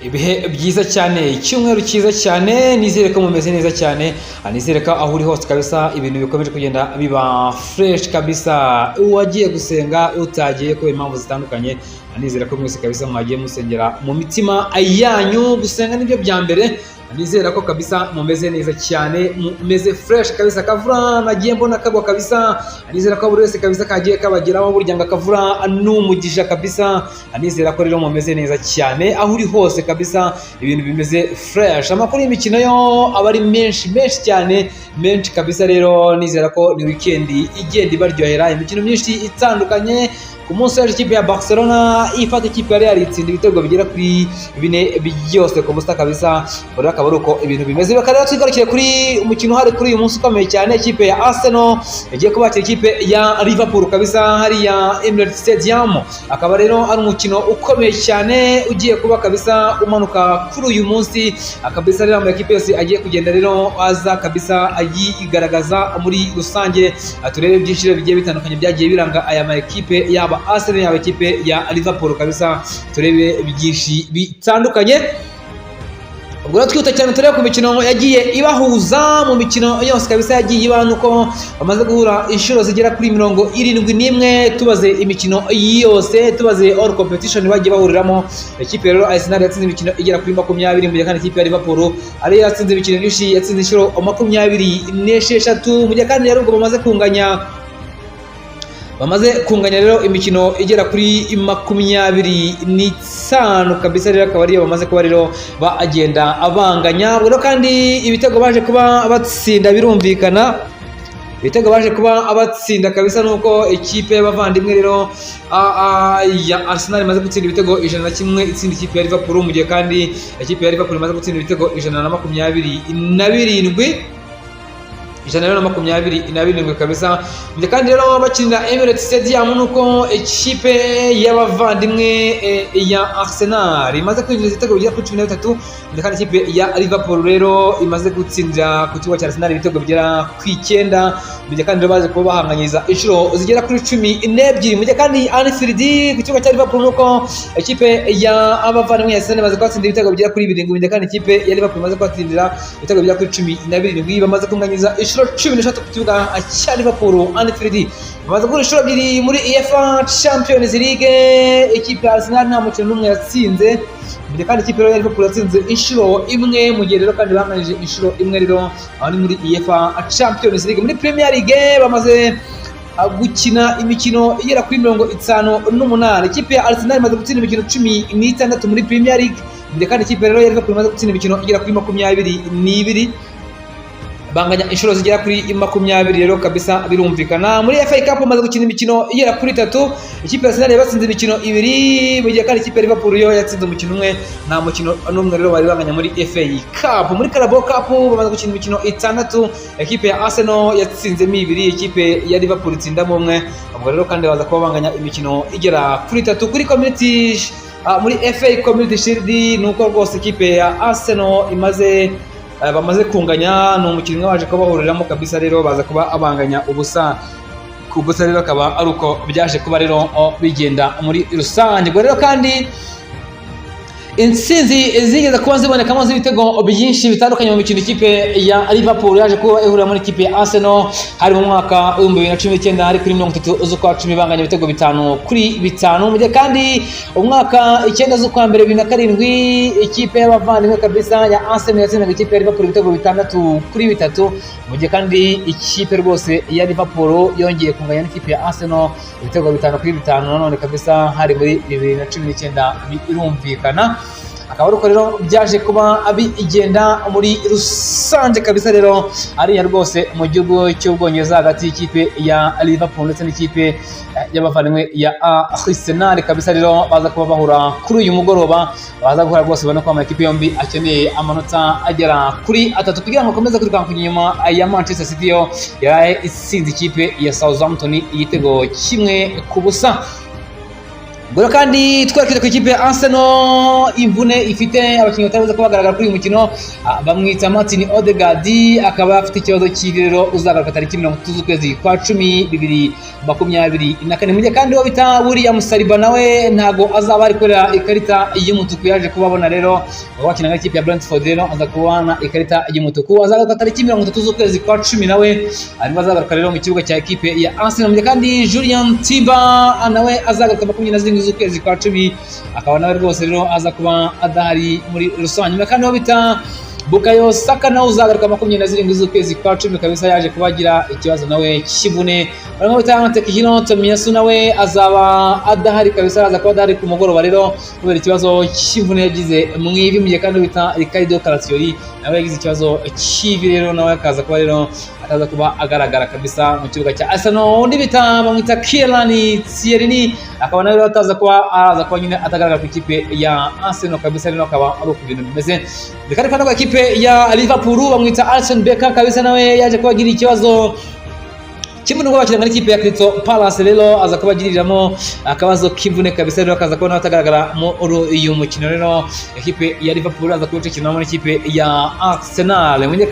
ibihe byiza cyane, icyumweru cyiza cyane, nizere ko mumeze neza cyane, nizere ko aho uri hose kabisa ibintu bikomeje kugenda biba fresh kabisa, uwagiye gusenga utagiye kubera impamvu zitandukanye, nizere ko mwese kabisa mwagiye musengera mu mitima yanyu, gusenga nibyo bya mbere, nizera ko kabisa mumeze neza cyane, mumeze fresh kabisa. Kavura nagiye mbona kagwa kabisa, nizera ko buri wese kabisa kagiye kabageraho, burya ngo kavura n'umugisha kabisa, nizera ko rero mumeze neza cyane aho uri hose kabisa, ibintu bimeze fresh. Amakuru y'imikino yo aba ari menshi cyane, menshi kabisa. Rero nizera ko ni weekend igenda ibaryohera, imikino myinshi itandukanye. Ku munsi w'ejo ikipe ya Barcelona ifata ikipe ya Real itsinda ibitego bigera kuri 4 byose ku busa kabisa, bari akaba ari uko ibintu bimeze. Bakaba twigarukiye kuri umukino hari kuri uyu munsi ukomeye cyane, ikipe ya Arsenal yagiye kubakira ikipe ya Liverpool kabisa hari ya Emirates Stadium. Akaba rero ari umukino ukomeye cyane ugiye kuba kabisa umanuka kuri uyu munsi, akabisa rero mu ekipe yose agiye kugenda rero aza kabisa ayigaragaza muri rusange, turebe byinshi bigiye bitandukanye byagiye biranga aya ma ekipe yaba Arsenal yaba ikipe ya Liverpool kabisa, turebe byinshi bitandukanye. Ubwo twihuta cyane turebe ku mikino yagiye ibahuza, mu mikino yose kabisa yagiye iba nuko bamaze guhura inshuro zigera kuri 71, tubaze imikino yose, tubaze all competition bagiye bahuriramo. Ikipe rero Arsenal yatsinze imikino igera kuri 20, mu gihe kandi ikipe ya Liverpool ari yatsinze imikino nyinshi, yatsinze inshuro 26, mu gihe kandi rero bamaze kunganya rero imikino igera kuri 25 kabisa. Rero akaba ariyo bamaze kuba rero bagenda abanganya, rero kandi ibitego baje kuba batsinda birumvikana, ibitego baje kuba abatsinda kabisa nuko ikipe y'abavandimwe rero ya Arsenal imaze gutsinda ibitego 101 itsinda ikipe ya Liverpool, mu gihe kandi ikipe ya Liverpool imaze gutsinda ibitego 127 kabisa. Ndetse kandi rero bakinira Emirates Stadium nuko ikipe y'abavandimwe ya Arsenal imaze kwinjiza ibitego bigera kuri 13, ndetse kandi ikipe ya Liverpool rero imaze gutsindira ku kigo cya Arsenal ibitego bigera ku 9, ndetse kandi rero baje kuba bahanganyiriza inshuro zigera kuri 12, mu gihe kandi Anfield ku kigo cya Liverpool nuko ikipe ya abavandimwe ya Arsenal imaze kwatsinda ibitego bigera kuri 7, ndetse kandi ikipe ya Liverpool imaze kwatsindira ibitego bigera kuri 17, bamaze kunganyiriza 16 ku kibuga cya Liverpool. Anfield bamaze guhura inshuro 2 muri UEFA Champions League, ikipe ya Arsenal nta mukino n'umwe yatsinze, mu gihe kandi ikipe ya Liverpool yatsinze inshuro 1, mu gihe rero kandi banganyije inshuro 1 rero aho ni muri UEFA Champions League. Muri Premier League bamaze gukina imikino igera kuri 58, ikipe ya Arsenal imaze gutsinda imikino 16 muri Premier League, mu gihe kandi ikipe rero ya Liverpool imaze gutsinda imikino igera kuri 22, banganya inshuro zigera kuri 20 rero kabisa birumvikana. Muri FA Cup bamaze gukina imikino igera kuri 3, ikipe ya Arsenal yabatsinze imikino 2, mu gihe kandi ikipe ya Liverpool yo yatsinze umukino 1, nta mukino n'umwe rero bari banganya muri FA Cup. Muri Carabao Cup bamaze gukina imikino 6, ikipe ya Arsenal yatsinzemo 2, ikipe ya Liverpool itsindamo 1, ubwo rero kandi baza kuba banganya imikino igera kuri 3. Kuri community muri FA Community Shield nuko rwose ikipe ya Arsenal bamaze kunganya, ni umukino waje kuba bahuriramo kabisa, rero baza kuba abanganya ubusa ku busa, rero akaba ari uko byaje kuba rero bigenda muri rusange. Ubwo rero kandi intsinzi zigeze kuba zibonekamo z'ibitego byinshi bitandukanye mu mikino ikipe ya Liverpool yaje kuba ihurira muri ikipe ya Arsenal, hari mu mwaka wa 2019 hari kuri 30 z'ukwa 10 banganya ibitego 5 kuri 5, mu gihe kandi umwaka 9 z'ukwa 2007 ikipe y'abavandimwe kabisa ya Arsenal yatsindaga ikipe ya Liverpool ibitego 6 kuri 3, mu gihe kandi ikipe rwose ya Liverpool yongeye kunganya n'ikipe ya Arsenal ibitego 5 kuri 5 nanone kabisa hari muri 2019 birumvikana. Akaba ari uko rero byaje kuba bigenda muri rusange kabisa, rero ariya rwose mu gihugu cy'Ubwongereza hagati y'ikipe ya Liverpool ndetse n'ikipe y'abavandimwe ya Arsenal kabisa, rero baza kuba bahura kuri uyu mugoroba, baza guhura rwose ubona ko amakipe yombi akeneye amanota agera kuri 3 kugira ngo akomeze kwirukanka inyuma ya Manchester City yo yaraye itsinze ikipe ya Southampton igitego 1-0. Bora kandi twarekeza ku ikipe ya Arsenal imvune ifite abakinnyi batabuze ko bagaragara kuri uyu mukino bamwita Martin Odegaard akaba afite ikibazo cy'irero uzagaruka tariki 30 z'ukwezi kwa 10 2024 mu gihe kandi wo bita William Saliba nawe ntago azaba ari korera ikarita y'umutuku yaje kubabona rero wakina n'ikipe ya Brentford rero aza kubana ikarita y'umutuku azagaruka tariki 30 z'ukwezi kwa 10 nawe arimo azagaruka rero mu kibuga cya ikipe ya Arsenal mu gihe kandi Julian Timber nawe azagaruka 27 z'ukwezi kwa 10 akaba nawe rwose rero aza kuba adahari muri rusange kandi wo bita Bukayo Saka nawe uzagaruka 27 z'ukwezi kwa 10 kabisa yaje kubagira ikibazo nawe cy'imvune barimo bita Tekihino Tomiyasu nawe azaba adahari kabisa aza kuba adahari ku mugoroba rero kubera ikibazo cy'imvune yagize mu ivi mu gihe kandi bita Ricardo Calafiori nawe yagize ikibazo cy'ivi rero nawe akaza kuba rero ataza kuba agaragara kabisa mu kibuga cya Arsenal undi bita bamwita Kieran Tierney akaba nawe ataza kuba nyine atagaragara ku ikipe ya Arsenal kabisa rero akaba ari ku bintu bimeze bikari kandi ku ikipe ya Liverpool bamwita Alisson Becker kabisa nawe yaje kubagira ikibazo kimwe ngo bakina n'ikipe ya Crystal Palace rero aza kubagiriramo akabazo k'imvune kabisa rero akaza kubona atagaragara mu uyu mukino rero ikipe ya Liverpool aza kuwucikiramo n'ikipe ya Arsenal